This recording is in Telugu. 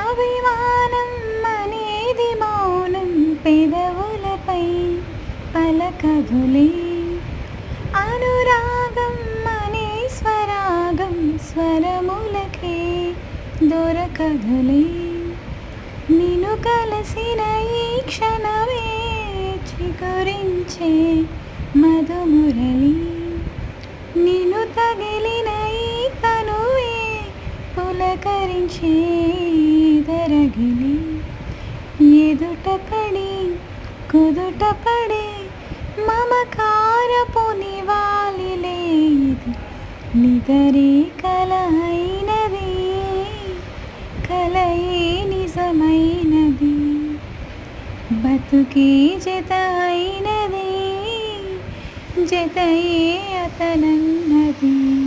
అభిమానం అనేది మౌనం పెదవులపై పలకదులే. అనురాగం అనే స్వరాగం స్వరములకే దొరకదులే. నిన్ను కలిసిన ఈ క్షణమే చిగురించే మధుమురళి. నిన్ను తగిలిన ఈ తనువే పులకరించే దరగిలి. ఎదుటపడి కుదుటపడే మమకారపు నివాళిలే ఇది. నిదరే కల అయినది, కలయే నిజమైనది. బతుకే జత అయినది, జతయే అతనన్నది.